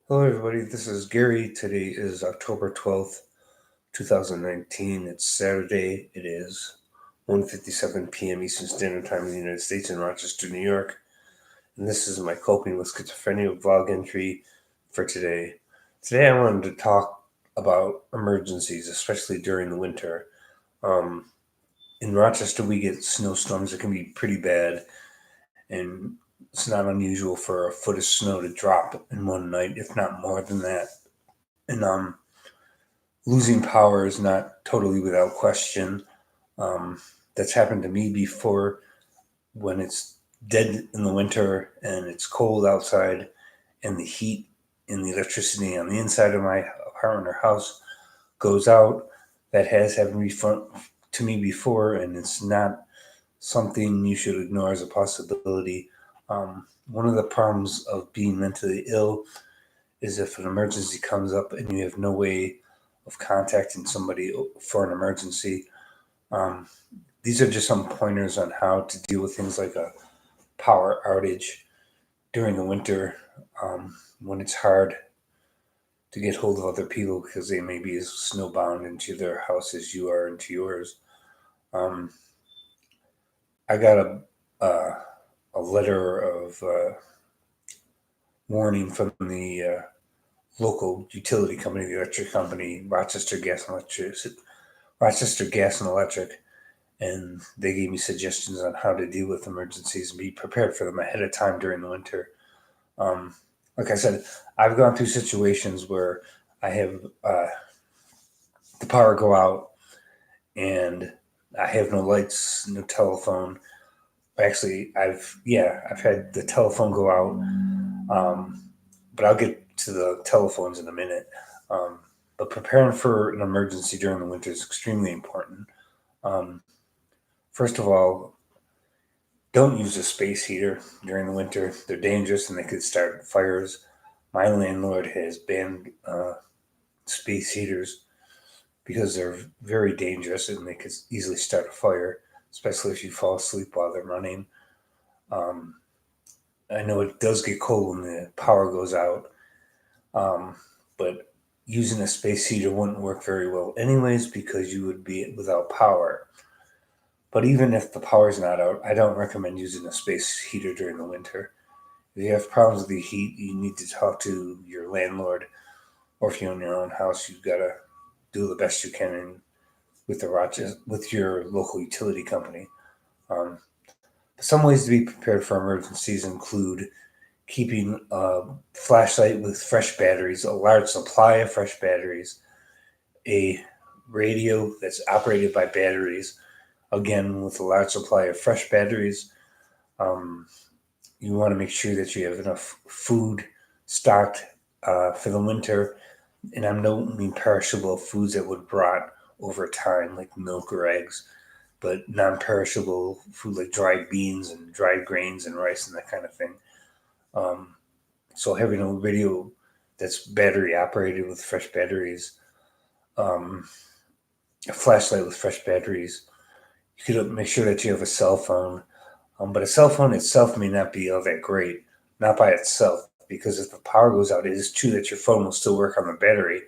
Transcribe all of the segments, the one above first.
Hello, everybody. This is Gary. Today is October 12th, 2019. It's Saturday. It is 1:57 p.m. Eastern Standard Time in the United States in Rochester, New York. And this is my coping with schizophrenia vlog entry for today. Today, I wanted to talk about emergencies, especially during the winter. Um, in Rochester, we get snowstorms that can be pretty bad, and it's not unusual for a foot of snow to drop in one night, if not more than that. And losing power is not totally without question. Um, that's happened to me before when it's dead in the winter and it's cold outside, and the heat and the electricity on the inside of my apartment or house goes out. That has happened to me before, and it's not something you should ignore as a possibility. One of the problems of being mentally ill is if an emergency comes up and you have no way of contacting somebody for an emergency. Um, these are just some pointers on how to deal with things like a power outage during the winter, when it's hard to get hold of other people because they may be as snowbound into their house as you are into yours. Um, I got a letter of warning from the local utility company, the electric company, Rochester Gas and Electric, and they gave me suggestions on how to deal with emergencies and be prepared for them ahead of time during the winter. Um, like I said, I've gone through situations where I have the power go out and I have no lights, no telephone. Actually, I've had the telephone go out, um, but I'll get to the telephones in a minute. Um, but preparing for an emergency during the winter is extremely important. Um, First of all, don't use a space heater during the winter. They're dangerous and they could start fires. My landlord has banned space heaters because they're very dangerous and they could easily start a fire, especially if you fall asleep while they're running. Um, I know it does get cold when the power goes out, um, but using a space heater wouldn't work very well, anyways, because you would be without power. But even if the power's not out, I don't recommend using a space heater during the winter. If you have problems with the heat, you need to talk to your landlord, or if you own your own house, you've got to do the best you can with with your local utility company. Um, some ways to be prepared for emergencies include keeping a flashlight with fresh batteries, a large supply of fresh batteries, a radio that's operated by batteries, again with a large supply of fresh batteries. Um, you want to make sure that you have enough food stocked for the winter, and I don't mean perishable foods that would rot over time, like milk or eggs, but non-perishable food like dried beans and dried grains and rice and that kind of thing. Um, so having a radio that's battery operated with fresh batteries, um, a flashlight with fresh batteries. You could make sure that you have a cell phone, but a cell phone itself may not be all that great, not by itself, because if the power goes out, it is true that your phone will still work on the battery,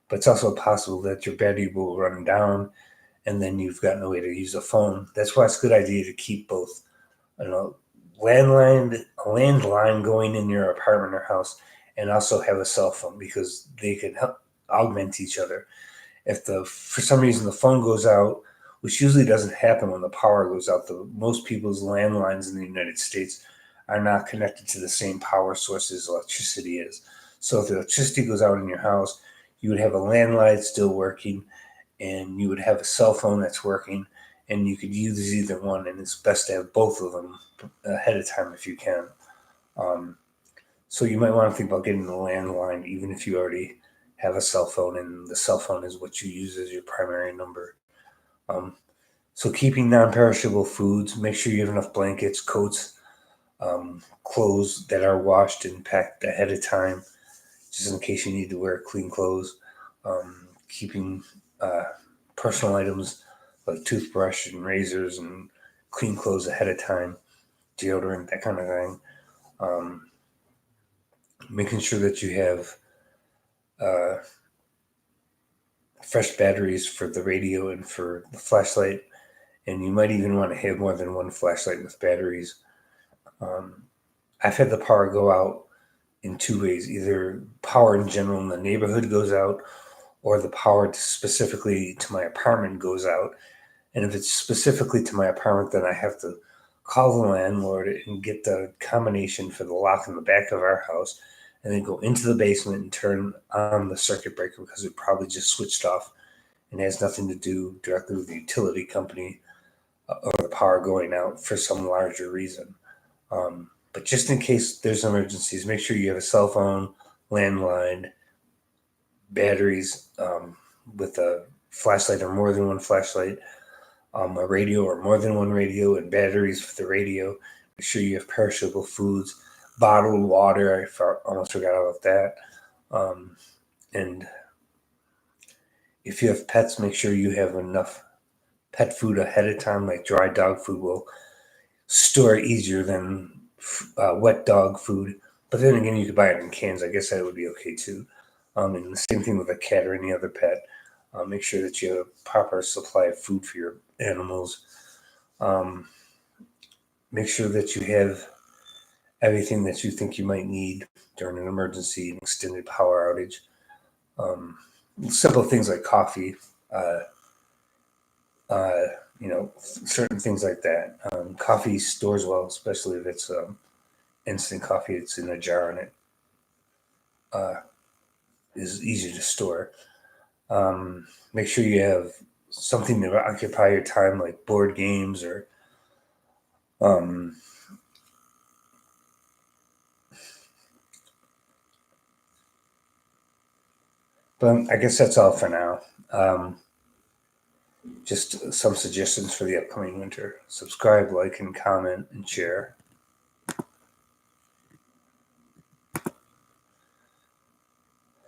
but it's also possible that your battery will run down and then you've got no way to use a phone. That's why it's a good idea to keep both, you know, a landline going in your apartment or house, and also have a cell phone because they can help augment each other. If the for some reason the phone goes out, which usually doesn't happen when the power goes out, most people's landlines in the United States are not connected to the same power source as electricity is. So if the electricity goes out in your house, you would have a landline still working, and you would have a cell phone that's working, and you could use either one. And it's best to have both of them ahead of time if you can. Um, so you might want to think about getting the landline, even if you already have a cell phone, and the cell phone is what you use as your primary number. Um, so keeping non-perishable foods, make sure you have enough blankets, coats, clothes that are washed and packed ahead of time, just in case you need to wear clean clothes. Keeping uh, personal items like toothbrush and razors and clean clothes ahead of time, deodorant, that kind of thing. Um, making sure that you have uh, fresh batteries for the radio and for the flashlight, and you might even want to have more than one flashlight with batteries. Um, I've had the power go out in two ways: either power in general in the neighborhood goes out, or the power specifically to my apartment goes out. And if it's specifically to my apartment, then I have to call the landlord and get the combination for the lock in the back of our house, and then go into the basement and turn on the circuit breaker because it probably just switched off and has nothing to do directly with the utility company or the power going out for some larger reason. But just in case there's emergencies, make sure you have a cell phone, landline, batteries with a flashlight or more than one flashlight, a radio or more than one radio, and batteries for the radio. Make sure you have perishable foods, bottled water. Almost forgot about that. Um, and if you have pets, make sure you have enough pet food ahead of time. Like dry dog food will store easier than wet dog food. But then again, you could buy it in cans. I guess that would be okay too. And the same thing with a cat or any other pet. Make sure that you have a proper supply of food for your animals. Um, Make sure that you have everything that you think you might need during an emergency, an extended power outage. Um, Simple things like coffee, uh, uh, certain things like that. Coffee stores well, especially if it's instant coffee. It's in a jar and it uh, is easy to store. Make sure you have something to occupy your time, like board games or um, but I guess that's all for now. Just some suggestions for the upcoming winter. Subscribe, like, and comment, and share.